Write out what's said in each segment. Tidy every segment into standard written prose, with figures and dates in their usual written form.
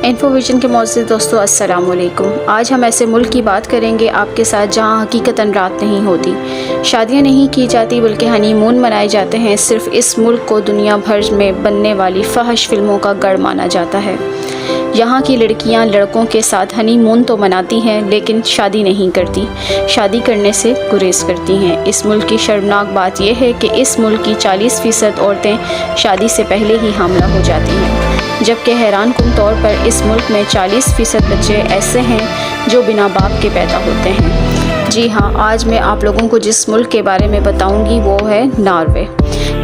انفوویژن کے معزز دوستو السلام علیکم۔ آج ہم ایسے ملک کی بات کریں گے آپ کے ساتھ جہاں حقیقتاً رات نہیں ہوتی، شادیاں نہیں کی جاتی بلکہ ہنی مون منائے جاتے ہیں۔ صرف اس ملک کو دنیا بھر میں بننے والی فحش فلموں کا گڑھ مانا جاتا ہے۔ یہاں کی لڑکیاں لڑکوں کے ساتھ ہنی مون تو مناتی ہیں لیکن شادی نہیں کرتی، شادی کرنے سے گریز کرتی ہیں۔ اس ملک کی شرمناک بات یہ ہے کہ اس ملک کی 40% عورتیں شادی سے پہلے ہی حاملہ ہو جاتی ہیں، جبکہ حیران کن طور پر اس ملک میں 40% بچے ایسے ہیں جو بنا باپ کے پیدا ہوتے ہیں۔ جی ہاں، آج میں آپ لوگوں کو جس ملک کے بارے میں بتاؤں گی وہ ہے ناروے،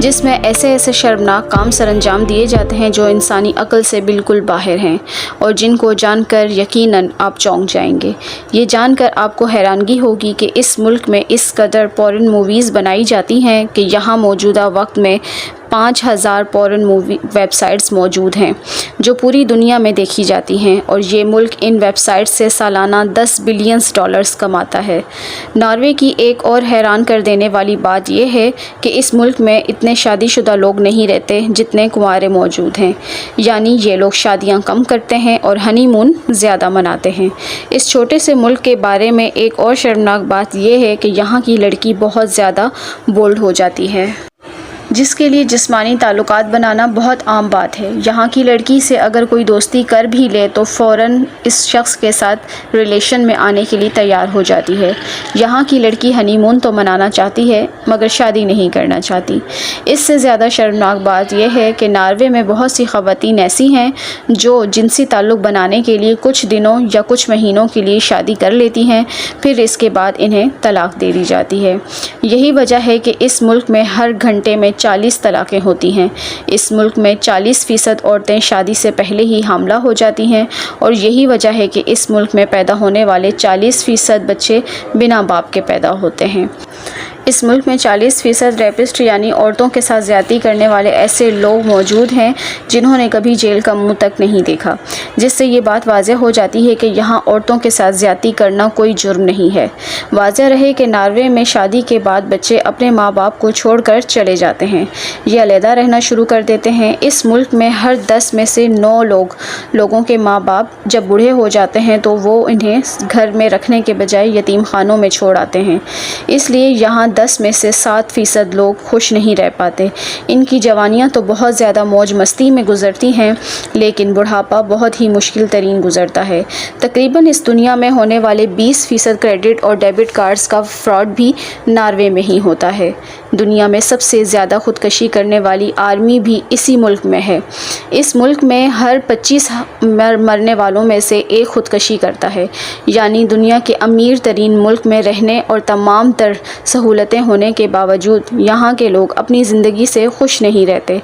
جس میں ایسے شرمناک کام سر انجام دیے جاتے ہیں جو انسانی عقل سے بالکل باہر ہیں اور جن کو جان کر یقیناً آپ چونک جائیں گے۔ یہ جان کر آپ کو حیرانگی ہوگی کہ اس ملک میں اس قدر پورن موویز بنائی جاتی ہیں کہ یہاں موجودہ وقت میں 5000 پورن مووی ویب سائٹس موجود ہیں جو پوری دنیا میں دیکھی جاتی ہیں، اور یہ ملک ان ویب سائٹس سے سالانہ $10 بلین کماتا ہے۔ ناروے کی ایک اور حیران کر دینے والی بات یہ ہے کہ اس ملک میں اتنے شادی شدہ لوگ نہیں رہتے جتنے کنوارے موجود ہیں، یعنی یہ لوگ شادیاں کم کرتے ہیں اور ہنی مون زیادہ مناتے ہیں۔ اس چھوٹے سے ملک کے بارے میں ایک اور شرمناک بات یہ ہے کہ یہاں کی لڑکی بہت زیادہ بولڈ ہو جاتی ہے، جس کے لیے جسمانی تعلقات بنانا بہت عام بات ہے۔ یہاں کی لڑکی سے اگر کوئی دوستی کر بھی لے تو فوراً اس شخص کے ساتھ ریلیشن میں آنے کے لیے تیار ہو جاتی ہے۔ یہاں کی لڑکی ہنی مون تو منانا چاہتی ہے مگر شادی نہیں کرنا چاہتی۔ اس سے زیادہ شرمناک بات یہ ہے کہ ناروے میں بہت سی خواتین ایسی ہیں جو جنسی تعلق بنانے کے لیے کچھ دنوں یا کچھ مہینوں کے لیے شادی کر لیتی ہیں، پھر اس کے بعد انہیں طلاق دے دی جاتی ہے۔ یہی وجہ ہے کہ اس ملک میں ہر گھنٹے میں 40 طلاقیں ہوتی ہیں۔ اس ملک میں 40% عورتیں شادی سے پہلے ہی حاملہ ہو جاتی ہیں، اور یہی وجہ ہے کہ اس ملک میں پیدا ہونے والے 40% بچے بنا باپ کے پیدا ہوتے ہیں۔ اس ملک میں 40% ریپسٹ یعنی عورتوں کے ساتھ زیادتی کرنے والے ایسے لوگ موجود ہیں جنہوں نے کبھی جیل کا منہ تک نہیں دیکھا، جس سے یہ بات واضح ہو جاتی ہے کہ یہاں عورتوں کے ساتھ زیادتی کرنا کوئی جرم نہیں ہے۔ واضح رہے کہ ناروے میں شادی کے بعد بچے اپنے ماں باپ کو چھوڑ کر چلے جاتے ہیں یا علیحدہ رہنا شروع کر دیتے ہیں۔ اس ملک میں ہر 10 میں سے 9 لوگوں کے ماں باپ جب بوڑھے ہو جاتے ہیں تو وہ انہیں گھر میں رکھنے کے بجائے یتیم خانوں میں چھوڑ آتے ہیں۔ اس لیے یہاں 10 میں سے 7% لوگ خوش نہیں رہ پاتے۔ ان کی جوانیاں تو بہت زیادہ موج مستی میں گزرتی ہیں لیکن بڑھاپا بہت ہی مشکل ترین گزرتا ہے۔ تقریباً اس دنیا میں ہونے والے 20% کریڈٹ اور ڈیبٹ کارڈز کا فراڈ بھی ناروے میں ہی ہوتا ہے۔ دنیا میں سب سے زیادہ خودکشی کرنے والی آرمی بھی اسی ملک میں ہے۔ اس ملک میں ہر 25 مرنے والوں میں سے ایک خودکشی کرتا ہے، یعنی دنیا کے امیر ترین ملک میں رہنے اور تمام تر سہولتیں ہونے کے باوجود یہاں کے لوگ اپنی زندگی سے خوش نہیں رہتے۔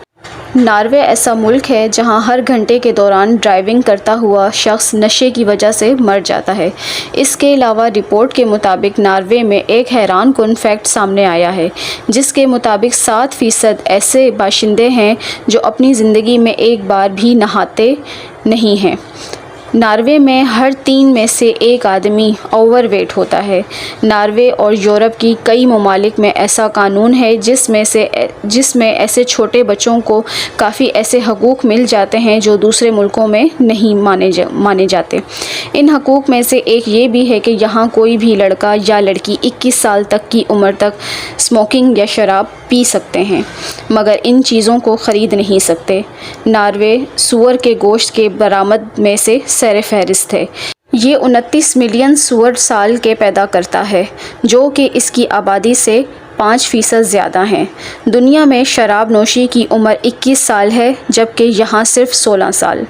ناروے ایسا ملک ہے جہاں ہر گھنٹے کے دوران ڈرائیونگ کرتا ہوا شخص نشے کی وجہ سے مر جاتا ہے۔ اس کے علاوہ رپورٹ کے مطابق ناروے میں ایک حیران کن فیکٹ سامنے آیا ہے جس کے مطابق 7% ایسے باشندے ہیں جو اپنی زندگی میں ایک بار بھی نہاتے نہیں ہیں۔ ناروے میں ہر 3 میں سے 1 آدمی اوور ویٹ ہوتا ہے۔ ناروے اور یورپ کی کئی ممالک میں ایسا قانون ہے جس میں ایسے چھوٹے بچوں کو کافی ایسے حقوق مل جاتے ہیں جو دوسرے ملکوں میں نہیں مانے جاتے۔ ان حقوق میں سے ایک یہ بھی ہے کہ یہاں کوئی بھی لڑکا یا لڑکی 21 سال تک کی عمر تک اسموکنگ یا شراب پی سکتے ہیں مگر ان چیزوں کو خرید نہیں سکتے۔ ناروے سور کے گوشت کے برآمد میں سے سر فہرست ہے۔ یہ 29 ملین سور سال کے پیدا کرتا ہے جو کہ اس کی آبادی سے 5% زیادہ ہیں۔ دنیا میں شراب نوشی کی عمر 21 سال ہے جبکہ یہاں صرف 16 سال۔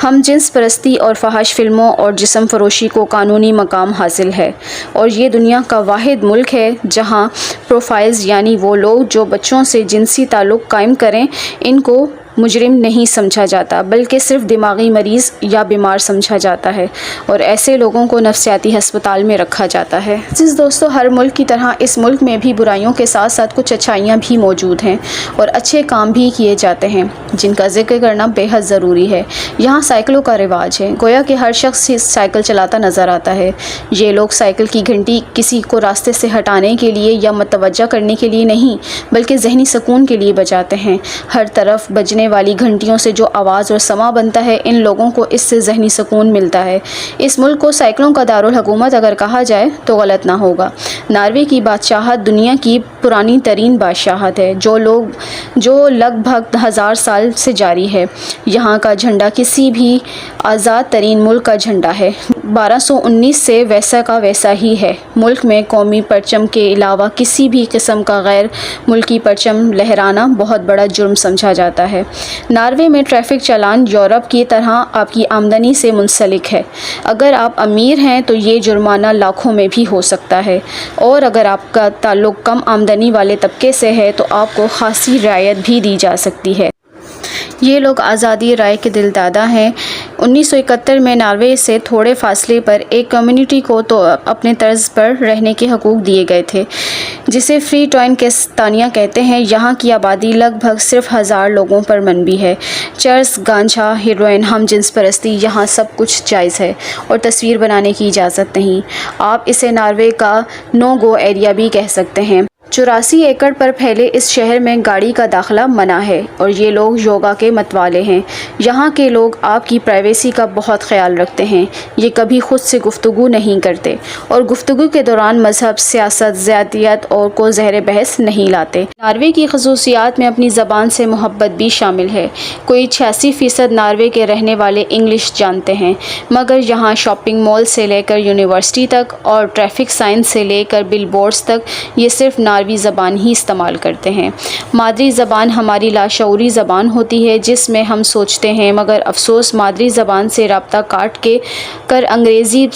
ہم جنس پرستی اور فحش فلموں اور جسم فروشی کو قانونی مقام حاصل ہے، اور یہ دنیا کا واحد ملک ہے جہاں پروفائلز یعنی وہ لوگ جو بچوں سے جنسی تعلق قائم کریں ان کو مجرم نہیں سمجھا جاتا بلکہ صرف دماغی مریض یا بیمار سمجھا جاتا ہے، اور ایسے لوگوں کو نفسیاتی ہسپتال میں رکھا جاتا ہے۔ دوستو، ہر ملک کی طرح اس ملک میں بھی برائیوں کے ساتھ ساتھ کچھ اچھائیاں بھی موجود ہیں اور اچھے کام بھی کیے جاتے ہیں جن کا ذکر کرنا بے حد ضروری ہے۔ یہاں سائیکلوں کا رواج ہے، گویا کہ ہر شخص سائیکل چلاتا نظر آتا ہے۔ یہ لوگ سائیکل کی گھنٹی کسی کو راستے سے ہٹانے کے لیے یا متوجہ کرنے کے لیے نہیں بلکہ ذہنی سکون کے لیے بجاتے ہیں۔ ہر طرف بجنے والی گھنٹیوں سے جو آواز اور سما بنتا ہے، ان لوگوں کو اس سے ذہنی سکون ملتا ہے۔ اس ملک کو سائیکلوں کا دارالحکومت اگر کہا جائے تو غلط نہ ہوگا۔ ناروے کی بادشاہت دنیا کی پرانی ترین بادشاہت ہے جو لگ بھگ 1000 سال سے جاری ہے۔ یہاں کا جھنڈا کسی بھی آزاد ترین ملک کا جھنڈا ہے۔ 1219 سے ویسا کا ویسا ہی ہے۔ ملک میں قومی پرچم کے علاوہ کسی بھی قسم کا غیر ملکی پرچم لہرانا بہت بڑا جرم سمجھا جاتا ہے۔ ناروے میں ٹریفک چالان یورپ کی طرح آپ کی آمدنی سے منسلک ہے۔ اگر آپ امیر ہیں تو یہ جرمانہ لاکھوں میں بھی ہو سکتا ہے، اور اگر آپ کا تعلق کم آمدنی والے طبقے سے ہے تو آپ کو خاصی رعایت بھی دی جا سکتی ہے۔ یہ لوگ آزادی رائے کے دل دادا ہیں۔ 1971 میں ناروے سے تھوڑے فاصلے پر ایک کمیونٹی کو تو اپنے طرز پر رہنے کے حقوق دیے گئے تھے، جسے فری ٹوائن کیستانیہ کہتے ہیں۔ یہاں کی آبادی لگ بھگ صرف 1000 لوگوں پر منحصر ہے۔ چرس، گانجا، ہیروئن، ہم جنس پرستی، یہاں سب کچھ جائز ہے اور تصویر بنانے کی اجازت نہیں۔ آپ اسے ناروے کا نو گو ایریا بھی کہہ سکتے ہیں۔ 84 ایکڑ پر پھیلے اس شہر میں گاڑی کا داخلہ منع ہے، اور یہ لوگ یوگا کے متوالے ہیں۔ یہاں کے لوگ آپ کی پرائیویسی کا بہت خیال رکھتے ہیں۔ یہ کبھی خود سے گفتگو نہیں کرتے، اور گفتگو کے دوران مذہب، سیاست، ذاتیت اور کو زہر بحث نہیں لاتے۔ ناروے کی خصوصیات میں اپنی زبان سے محبت بھی شامل ہے۔ کوئی 86% ناروے کے رہنے والے انگلش جانتے ہیں، مگر یہاں شاپنگ مال سے لے کر یونیورسٹی تک اور ٹریفک سائنس سے لے کر بل بورڈز تک یہ صرف ناروی زبان ہی استعمال کرتے ہیں۔ مادری زبان ہماری لاشعوری زبان ہوتی ہے جس میں ہم سوچتے ہیں، مگر افسوس مادری زبان سے رابطہ کاٹ کے کر انگریزی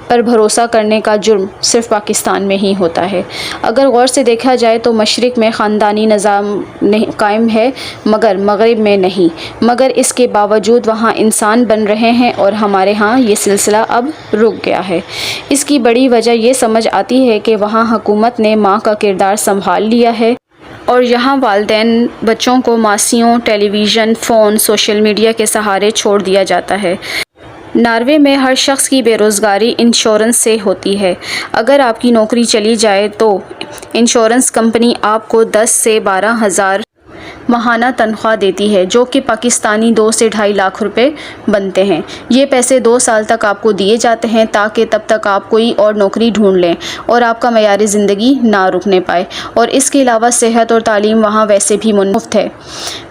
پر بھروسہ کرنے کا جرم صرف پاکستان میں ہی ہوتا ہے۔ اگر غور سے دیکھا جائے تو مشرق میں خاندانی نظام قائم ہے مگر مغرب میں نہیں، مگر اس کے باوجود وہاں انسان بن رہے ہیں، اور ہمارے ہاں یہ سلسلہ اب رک گیا ہے۔ اس کی بڑی وجہ یہ سمجھ آتی ہے کہ وہاں حکومت نے ماں کا کردار سنبھال لیا ہے، اور یہاں والدین بچوں کو ماسیوں، ٹیلی ویژن، فون، سوشل میڈیا کے سہارے چھوڑ دیا جاتا ہے۔ ناروے میں ہر شخص کی بے روزگاری انشورنس سے ہوتی ہے۔ اگر آپ کی نوکری چلی جائے تو انشورنس کمپنی آپ کو 10 سے 12 ہزار ماہانہ تنخواہ دیتی ہے، جو کہ پاکستانی 2 سے 2.5 لاکھ روپے بنتے ہیں۔ یہ پیسے 2 سال تک آپ کو دیے جاتے ہیں تاکہ تب تک آپ کوئی اور نوکری ڈھونڈ لیں اور آپ کا معیار زندگی نہ رکنے پائے، اور اس کے علاوہ صحت اور تعلیم وہاں ویسے بھی مفت ہے۔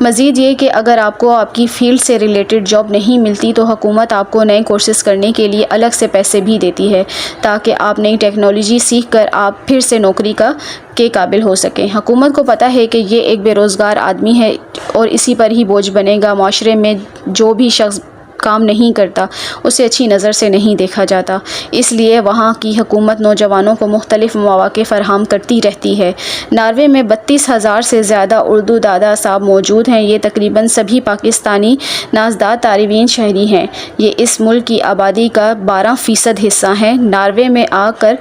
مزید یہ کہ اگر آپ کو آپ کی فیلڈ سے ریلیٹڈ جاب نہیں ملتی تو حکومت آپ کو نئے کورسز کرنے کے لیے الگ سے پیسے بھی دیتی ہے تاکہ آپ نئی ٹیکنالوجی سیکھ کر آپ پھر سے نوکری کے قابل ہو سکیں۔ حکومت کو پتہ ہے کہ یہ ایک بے روزگار آدمی ہے اور اسی پر ہی بوجھ بنے گا۔ معاشرے میں جو بھی شخص کام نہیں کرتا اسے اچھی نظر سے نہیں دیکھا جاتا، اس لیے وہاں کی حکومت نوجوانوں کو مختلف مواقع فراہم کرتی رہتی ہے۔ ناروے میں 32,000 سے زیادہ اردو دادا صاحب موجود ہیں۔ یہ تقریباً سبھی پاکستانی نژاد تائیوانی شہری ہیں۔ یہ اس ملک کی آبادی کا 12% حصہ ہیں۔ ناروے میں آ کر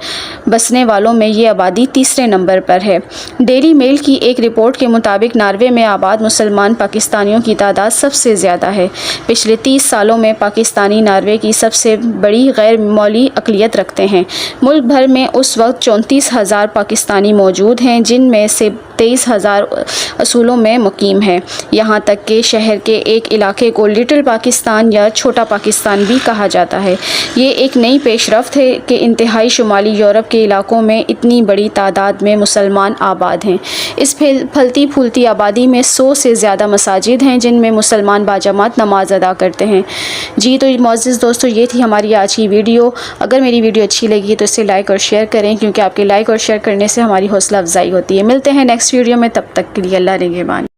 بسنے والوں میں یہ آبادی تیسرے نمبر پر ہے۔ ڈیلی میل کی ایک رپورٹ کے مطابق ناروے میں آباد مسلمان پاکستانیوں کی تعداد سب سے زیادہ ہے۔ پچھلے 30 سالوں میں پاکستانی ناروے کی سب سے بڑی غیر ملکی اقلیت رکھتے ہیں۔ ملک بھر میں اس وقت 34,000 پاکستانی موجود ہیں، جن میں سے 23,000 اصولوں میں مقیم ہیں۔ یہاں تک کہ شہر کے ایک علاقے کو لٹل پاکستان یا چھوٹا پاکستان بھی کہا جاتا ہے۔ یہ ایک نئی پیش رفت ہے کہ انتہائی شمالی یورپ کے علاقوں میں اتنی بڑی تعداد میں مسلمان آباد ہیں۔ اس پھلتی پھولتی آبادی میں 100 سے زیادہ مساجد ہیں جن میں مسلمان باجماعت نماز ادا کرتے ہیں۔ جی تو معزز دوستو، یہ تھی ہماری آج کی ویڈیو۔ اگر میری ویڈیو اچھی لگی تو اسے لائک اور شیئر کریں، کیونکہ آپ کے لائک اور شیئر کرنے سے ہماری حوصلہ افزائی ہوتی ہے۔ ملتے ہیں نیکسٹ ویڈیو میں، تب تک کے لیے اللہ نگہبان۔